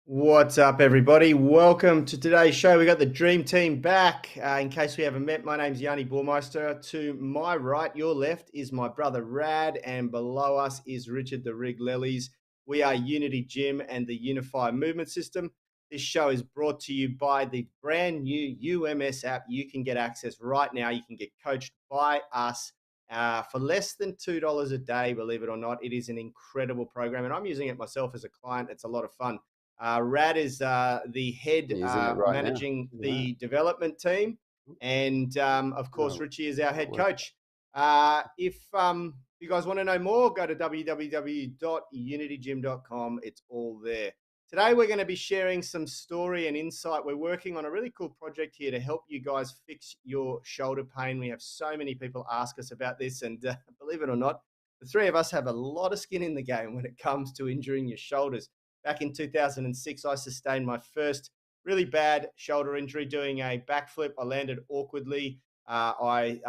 What's up, everybody? Welcome to today's show. We got the Dream Team back. In case we haven't met, my name's Yanni Burmeister. To my right, your left, is my brother Rad, and below us is Richard the Rig Lellies. We are Unity Gym and the Unify Movement System. This show is brought to you by the brand new UMS app. You can get access right now. You can get coached by us for less than $2 a day, believe it or not. It is an incredible program, and I'm using it myself as a client. It's a lot of fun. Rad is the head Using it right now. managing Look at the development team. And of course, Oh, Richie is our head work. coach. If you guys want to know more, go to www.unitygym.com. It's all there. Today, we're going to be sharing some story and insight. We're working on a really cool project here to help you guys fix your shoulder pain. We have so many people ask us about this, and believe it or not, the three of us have a lot of skin in the game when it comes to injuring your shoulders. Back in 2006, I sustained my first really bad shoulder injury doing a backflip. I landed awkwardly. I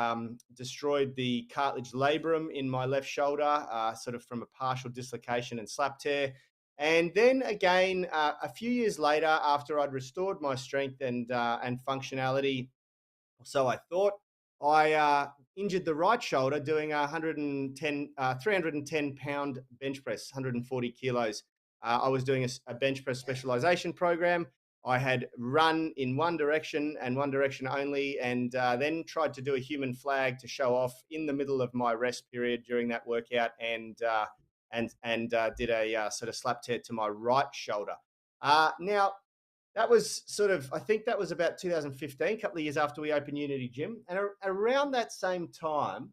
destroyed the cartilage labrum in my left shoulder, sort of from a partial dislocation and slap tear. And then again, a few years later, after I'd restored my strength and functionality, so I thought, I injured the right shoulder doing a 310-pound bench press, 140 kilos. I was doing a bench press specialization program. I had run in one direction and one direction only, and then tried to do a human flag to show off in the middle of my rest period during that workout, and did a sort of slap tear to my right shoulder. Now, that was sort of, I think that was about 2015, a couple of years after we opened Unity Gym. And around that same time,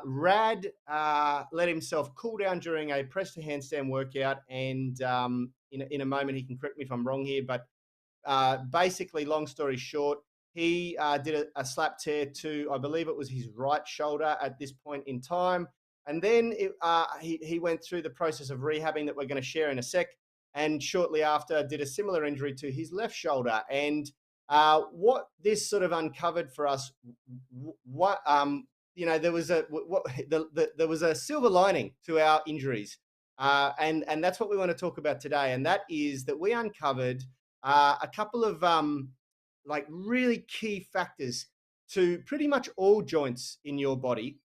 Rad let himself cool down during a press to handstand workout. And in a moment, he can correct me if I'm wrong here, but basically, long story short, he did a slap tear to, I believe it was his right shoulder at this point in time. And then he went through the process of rehabbing that we're going to share in a sec. And shortly after, did a similar injury to his left shoulder. And what this sort of uncovered for us, what there was there was a silver lining to our injuries, and that's what we want to talk about today. And that is that we uncovered a couple of like really key factors to pretty much all joints in your body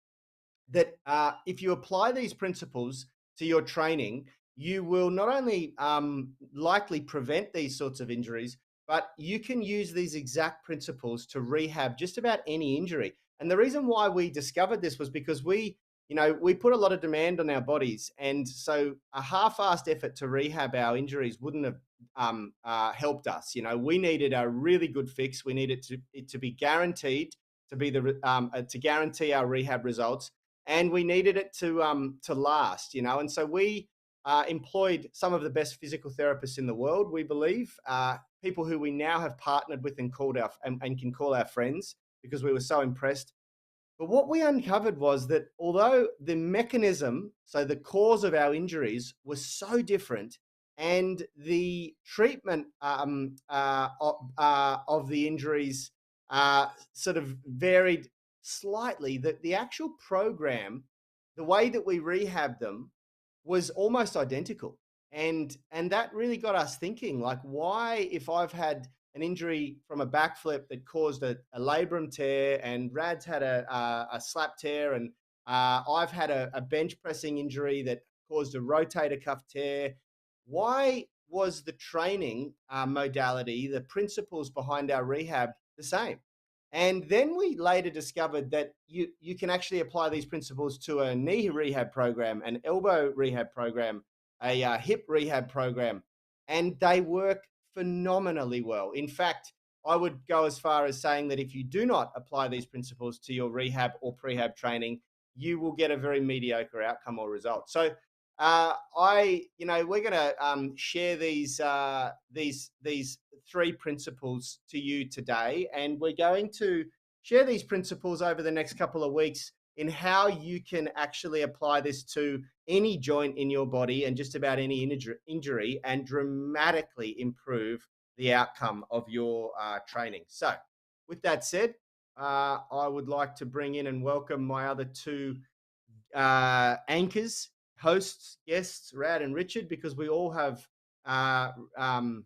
that if you apply these principles to your training, you will not only likely prevent these sorts of injuries, but you can use these exact principles to rehab just about any injury. And the reason why we discovered this was because we put a lot of demand on our bodies. And so a half-assed effort to rehab our injuries wouldn't have helped us. We needed a really good fix. We needed it to be guaranteed to be to guarantee our rehab results, and we needed it to last. And so we employed some of the best physical therapists in the world. We believe people who we now have partnered with and and can call our friends because we were so impressed. But what we uncovered was that although the mechanism, so the cause of our injuries, was so different, and the treatment of the injuries sort of varied slightly, that the actual program, the way that we rehabbed them, was almost identical. And that really got us thinking, like, why, if I've had an injury from a backflip that caused a labrum tear, and Rad's had a slap tear, and I've had a bench pressing injury that caused a rotator cuff tear, why was the training modality, the principles behind our rehab, the same? And then we later discovered that you can actually apply these principles to a knee rehab program, an elbow rehab program, a hip rehab program, and they work phenomenally well. In fact, I would go as far as saying that if you do not apply these principles to your rehab or prehab training, you will get a very mediocre outcome or result. So, we're going to share these three principles to you today, and we're going to share these principles over the next couple of weeks in how you can actually apply this to any joint in your body and just about any injury, and dramatically improve the outcome of your training. So, with that said, I would like to bring in and welcome my other two anchors, hosts, guests, Rad and Richard, because we all have uh, um,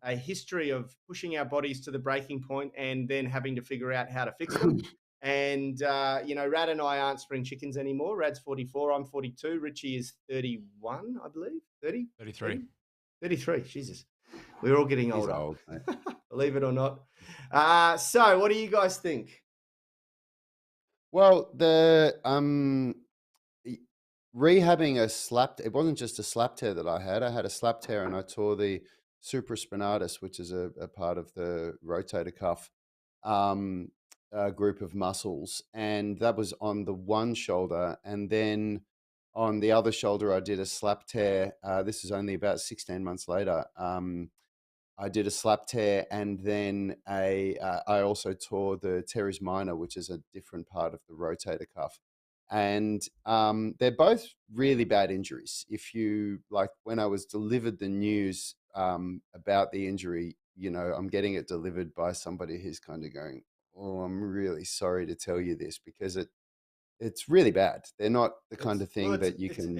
a history of pushing our bodies to the breaking point and then having to figure out how to fix them. And Rad and I aren't spring chickens anymore. Rad's 44, I'm 42. Richie is 31, I believe. 30, 33. 30, 33. Jesus, we're all getting He's older, old, mate. believe it or not. So, what do you guys think? Well, y- rehabbing a slap, it wasn't just a slap tear that I had. I had a slap tear and I tore the supraspinatus, which is a part of the rotator cuff um, group of muscles. And that was on the one shoulder. And then on the other shoulder, I did a slap tear. This is only about 16 months later. I did a slap tear, and then I also tore the teres minor, which is a different part of the rotator cuff. And they're both really bad injuries. If you like, when I was delivered the news about the injury, I'm getting it delivered by somebody who's kind of going, "Oh, I'm really sorry to tell you this," because it's really bad. They're not the kind It's of well, thing that you can.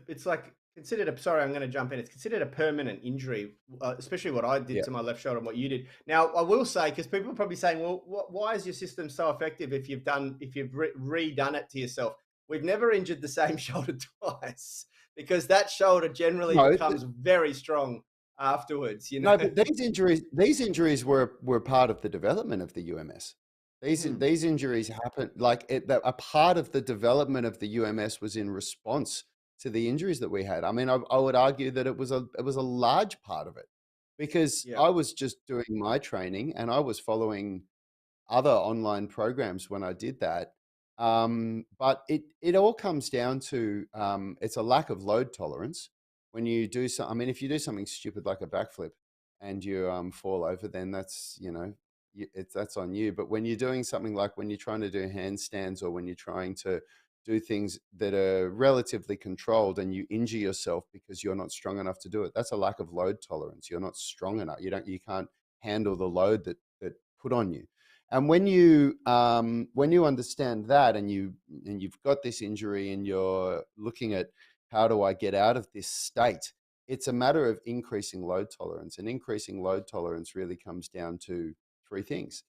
it's like considered a. Sorry, I'm going to jump in. It's considered a permanent injury, especially what I did Yeah. to my left shoulder and what you did. Now, I will say because people are probably saying, "Well, why is your system so effective if you've redone it to yourself?" We've never injured the same shoulder twice because that shoulder generally No, becomes very strong afterwards. You know. no, but these injuries were part of the development of the UMS. Hmm. These injuries happened like a part of the development of the UMS was in response to the injuries that we had. I mean, I would argue that it was a large part of it because Yeah. I was just doing my training and I was following other online programs when I did that. But it all comes down to it's a lack of load tolerance. When you do so, I mean, if you do something stupid like a backflip and you fall over, then that's that's on you. But when you're doing something like when you're trying to do handstands or when you're trying to do things that are relatively controlled and you injure yourself because you're not strong enough to do it, that's a lack of load tolerance. You're not strong enough. You can't handle the load that put on you. And when you understand that and you've got this injury and you're looking at how do I get out of this state, it's a matter of increasing load tolerance. And increasing load tolerance really comes down to three things.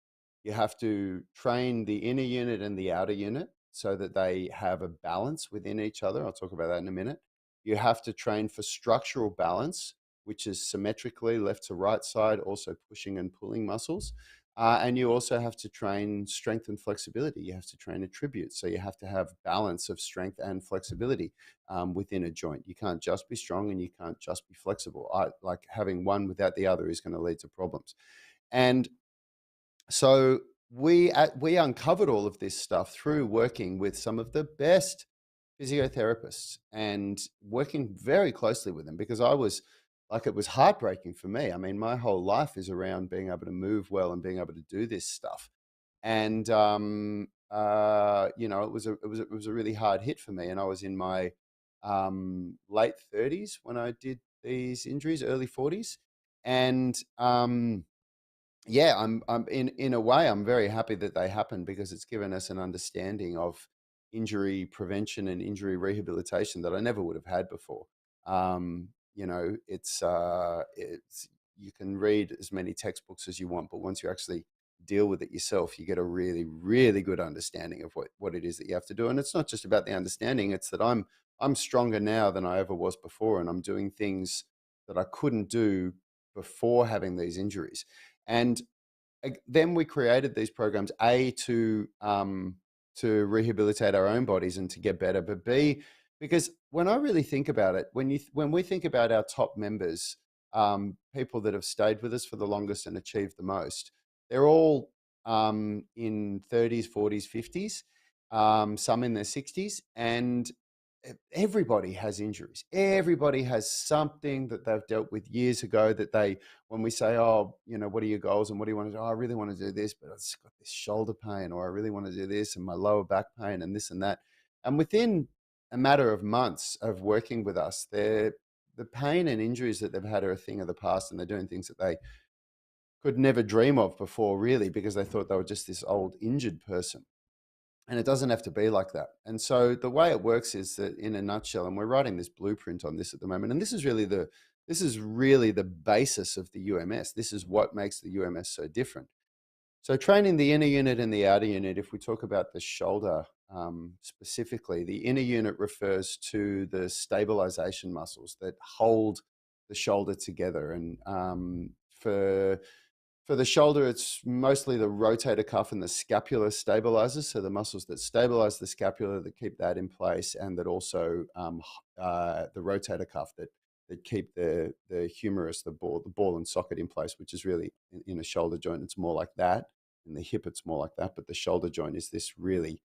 You have to train the inner unit and the outer unit so that they have a balance within each other. I'll talk about that in a minute. You have to train for structural balance, which is symmetrically left to right side, also pushing and pulling muscles. And you also have to train strength and flexibility. You have to train attributes. So you have to have balance of strength and flexibility within a joint. You can't just be strong and you can't just be flexible. Like having one without the other is going to lead to problems. And so we uncovered all of this stuff through working with some of the best physiotherapists and working very closely with them because I was like, it was heartbreaking for me. I mean, my whole life is around being able to move well and being able to do this stuff. And it was a really hard hit for me. And I was in my late 30s when I did these injuries, early 40s. And yeah, I'm in a way, I'm very happy that they happened because it's given us an understanding of injury prevention and injury rehabilitation that I never would have had before. It's you can read as many textbooks as you want, but once you actually deal with it yourself, you get a really, really good understanding of what it is that you have to do. And it's not just about the understanding; it's that I'm stronger now than I ever was before, and I'm doing things that I couldn't do before having these injuries. And then we created these programs, A, to rehabilitate our own bodies and to get better, but B, because when I really think about it, when we think about our top members, people that have stayed with us for the longest and achieved the most, they're all in 30s, 40s, 50s, some in their 60s, and everybody has injuries. Everybody has something that they've dealt with years ago that when we say, oh, what are your goals and what do you want to do? Oh, I really want to do this, but I've just got this shoulder pain, or I really want to do this and my lower back pain and this and that. And within a matter of months of working with us, the pain and injuries that they've had are a thing of the past, and they're doing things that they could never dream of before, really, because they thought they were just this old injured person. And it doesn't have to be like that. And so the way it works is that, in a nutshell, and we're writing this blueprint on this at the moment, and this is really This is really the basis of the UMS. This is what makes the UMS so different. So training the inner unit and the outer unit, if we talk about the shoulder specifically, the inner unit refers to the stabilization muscles that hold the shoulder together. And for the shoulder, it's mostly the rotator cuff and the scapula stabilizers. So the muscles that stabilize the scapula, that keep that in place, and that also the rotator cuff that keep the humerus, the ball and socket in place, which is really in a shoulder joint. It's more like that. In the hip, it's more like that. But the shoulder joint is this really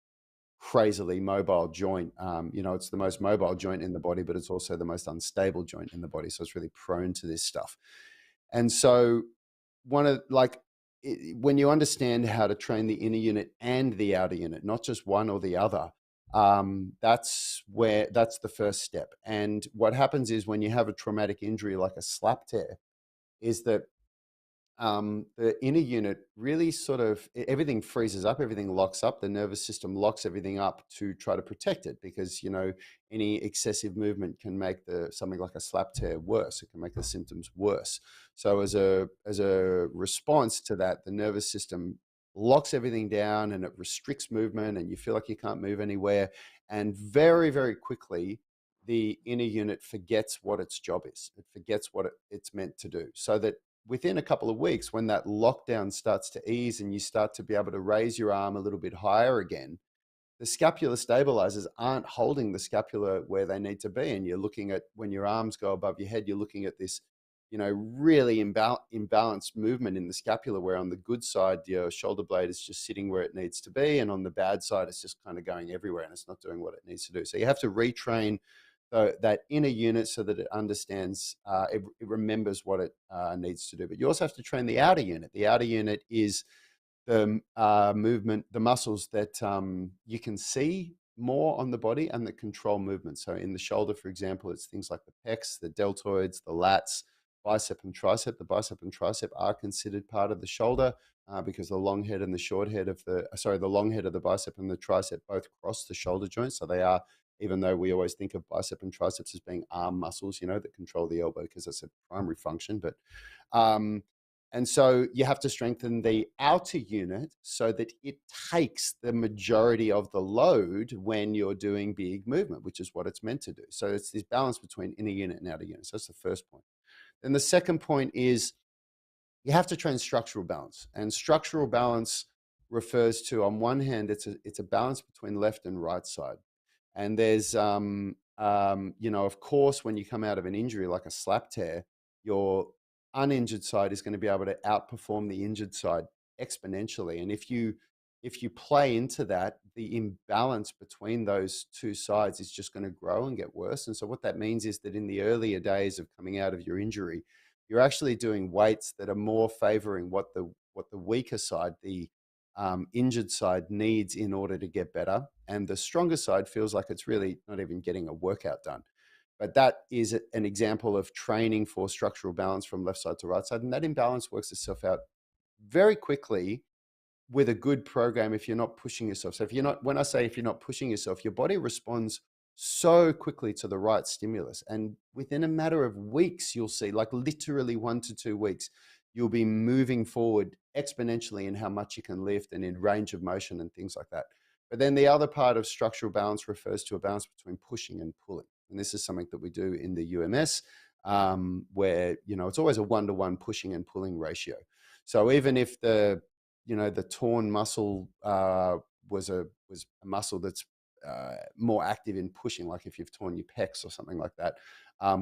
crazily mobile joint. It's the most mobile joint in the body, but it's also the most unstable joint in the body. So it's really prone to this stuff. And so when you understand how to train the inner unit and the outer unit, not just one or the other, that's the first step. And what happens is when you have a traumatic injury like a slap tear, is that the inner unit really everything freezes up, everything locks up, the nervous system locks everything up to try to protect it, because any excessive movement can make something like a slap tear worse. It can make the symptoms worse. So as a response to that, the nervous system locks everything down and it restricts movement, and you feel like you can't move anywhere. And very, very quickly, the inner unit forgets what its job is. It forgets what it's meant to do. So that within a couple of weeks, when that lockdown starts to ease and you start to be able to raise your arm a little bit higher again, the scapular stabilizers aren't holding the scapula where they need to be. And you're looking at, when your arms go above your head, you're looking at this, really imbalanced movement in the scapula, where on the good side, your shoulder blade is just sitting where it needs to be. And on the bad side, it's just kind of going everywhere and it's not doing what it needs to do. So you have to retrain that inner unit so that it understands, it remembers what it needs to do. But you also have to train the outer unit. The outer unit is the movement, the muscles that you can see more on the body and that control movement. So in the shoulder, for example, it's things like the pecs, the deltoids, the lats, bicep and tricep. The bicep and tricep are considered part of the shoulder because the long head and the short head of the long head of the bicep and the tricep both cross the shoulder joint. So they are, even though we always think of bicep and triceps as being arm muscles, that control the elbow because that's a primary function. But and so you have to strengthen the outer unit so that it takes the majority of the load when you're doing big movement, which is what it's meant to do. So it's this balance between inner unit and outer unit. So that's the first point. Then the second point is you have to train structural balance. And structural balance refers to, on one hand, it's a balance between left and right side. And there's, of course, when you come out of an injury like a slap tear, your uninjured side is going to be able to outperform the injured side exponentially. And if you play into that, the imbalance between those two sides is just going to grow and get worse. And so what that means is that in the earlier days of coming out of your injury, you're actually doing weights that are more favoring what the weaker side, the injured side, needs in order to get better. And the stronger side feels like it's really not even getting a workout done. But that is an example of training for structural balance from left side to right side. And that imbalance works itself out very quickly with a good program if you're not pushing yourself. So when I say if you're not pushing yourself, your body responds so quickly to the right stimulus. And within a matter of weeks, you'll see, like literally 1 to 2 weeks, you'll be moving forward exponentially in how much you can lift and in range of motion and things like that. But then the other part of structural balance refers to a balance between pushing and pulling. And this is something that we do in the UMS, where, it's always a 1-to-1 pushing and pulling ratio. So even if the torn muscle was a muscle that's more active in pushing, like if you've torn your pecs or something like that,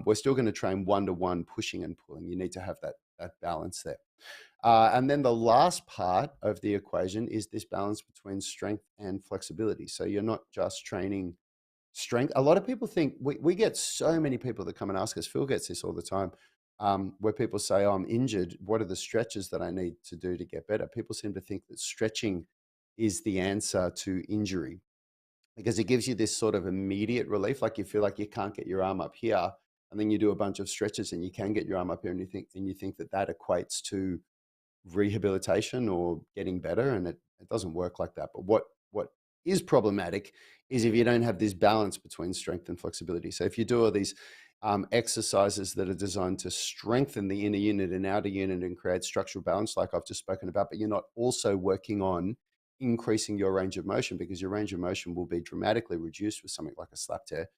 we're still going to train 1-to-1 pushing and pulling. You need to have that balance there. And then the last part of the equation is this balance between strength and flexibility. So you're not just training strength. A lot of people think, we get so many people that come and ask us, Phil gets this all the time, where people say, oh, I'm injured. What are the stretches that I need to do to get better? People seem to think that stretching is the answer to injury because it gives you this sort of immediate relief. Like you feel like you can't get your arm up here, and then you do a bunch of stretches and you can get your arm up here, and you think that equates to rehabilitation or getting better, and it doesn't work like that. But what is problematic is if you don't have this balance between strength and flexibility. So if you do all these exercises that are designed to strengthen the inner unit and outer unit and create structural balance, like I've just spoken about, but you're not also working on increasing your range of motion, because your range of motion will be dramatically reduced with something like a slap tear,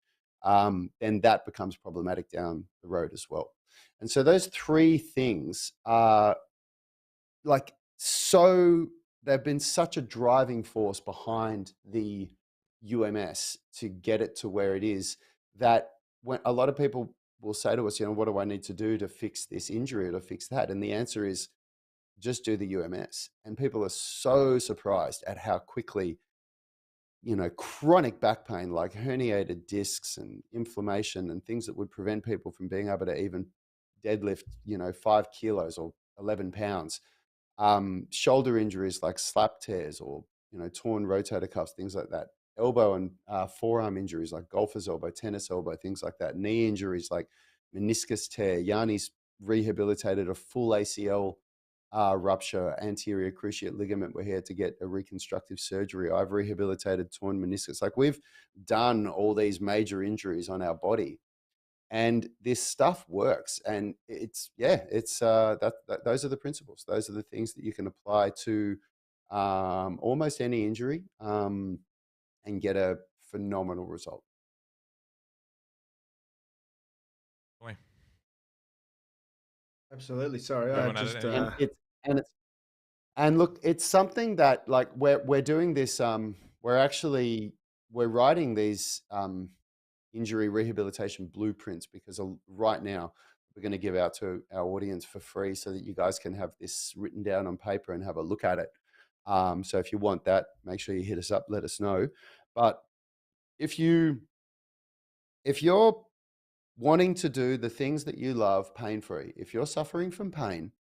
then that becomes problematic down the road as well. And so those three things are like, so they've been such a driving force behind the UMS to get it to where it is, that when a lot of people will say to us, what do I need to do to fix this injury or to fix that? And the answer is just do the UMS. And people are so surprised at how quickly, chronic back pain like herniated discs and inflammation and things that would prevent people from being able to even deadlift, 5 kilos or 11 pounds, shoulder injuries like slap tears or torn rotator cuffs, things like that, elbow and forearm injuries like golfer's elbow, tennis elbow, things like that, knee injuries like meniscus tear. Yanni's rehabilitated a full ACL rupture, anterior cruciate ligament, where he had to get a reconstructive surgery. I've rehabilitated torn meniscus. Like, we've done all these major injuries on our body, and this stuff works. And those are the principles. Those are the things that you can apply to almost any injury, and get a phenomenal result. Boy, Absolutely. Sorry, you I haven't had just any. And look, it's something that, like, we're doing this. We're writing these injury rehabilitation blueprints, because right now we're going to give out to our audience for free, so that you guys can have this written down on paper and have a look at it. So if you want that, make sure you hit us up, let us know. But if you're wanting to do the things that you love pain free, if you're suffering from pain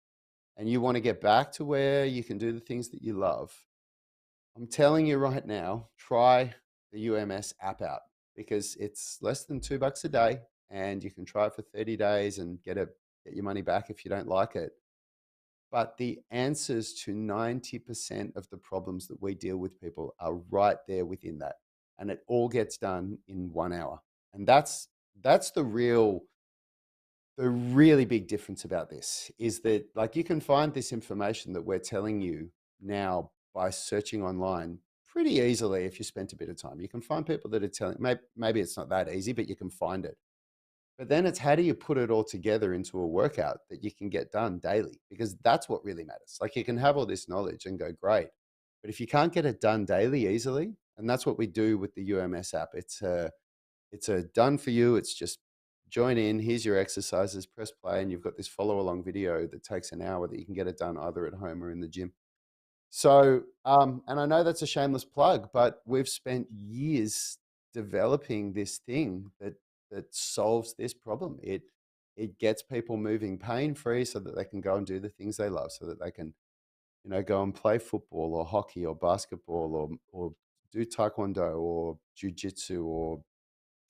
and you want to get back to where you can do the things that you love, I'm telling you right now, try the UMS app out, because it's less than $2 a day, and you can try it for 30 days and get your money back if you don't like it. But the answers to 90% of the problems that we deal with people are right there within that. And it all gets done in 1 hour. And that's the really big difference about this, is that, like, you can find this information that we're telling you now by searching online pretty easily. If you spent a bit of time, you can find people that are telling, maybe it's not that easy, but you can find it. But then it's, how do you put it all together into a workout that you can get done daily? Because that's what really matters. Like, you can have all this knowledge and go great, but if you can't get it done daily easily, and that's what we do with the UMS app, it's a done for you. It's just join in, here's your exercises, press play, and you've got this follow along video that takes an hour that you can get it done either at home or in the gym. So, and I know that's a shameless plug, but we've spent years developing this thing that solves this problem. It gets people moving pain free, so that they can go and do the things they love, so that they can, go and play football or hockey or basketball, or do taekwondo or jujitsu, or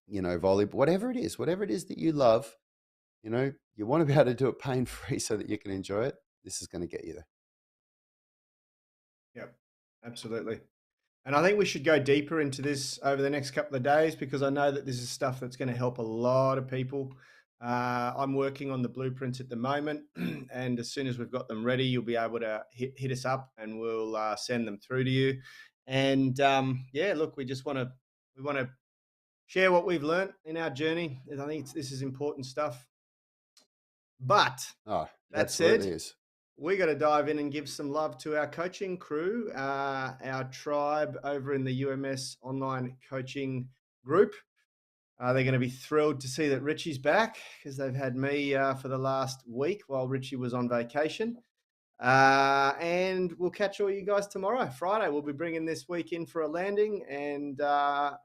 volleyball, whatever it is that you love. You want to be able to do it pain free so that you can enjoy it. This is going to get you there. Yep, absolutely. And I think we should go deeper into this over the next couple of days, because I know that this is stuff that's going to help a lot of people. I'm working on the blueprints at the moment, and as soon as we've got them ready, you'll be able to hit us up, and we'll send them through to you. And yeah, look, we want to share what we've learned in our journey. And I think this is important stuff. But Oh, it that absolutely said, is. we got to dive in and give some love to our coaching crew, our tribe over in the UMS online coaching group. They're going to be thrilled to see that Richie's back, because they've had me for the last week while Richie was on vacation. And we'll catch all you guys tomorrow, Friday. We'll be bringing this week in for a landing, and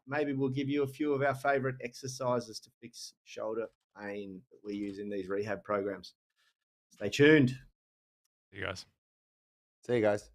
maybe we'll give you a few of our favorite exercises to fix shoulder pain that we use in these rehab programs. Stay tuned. You guys. See you guys.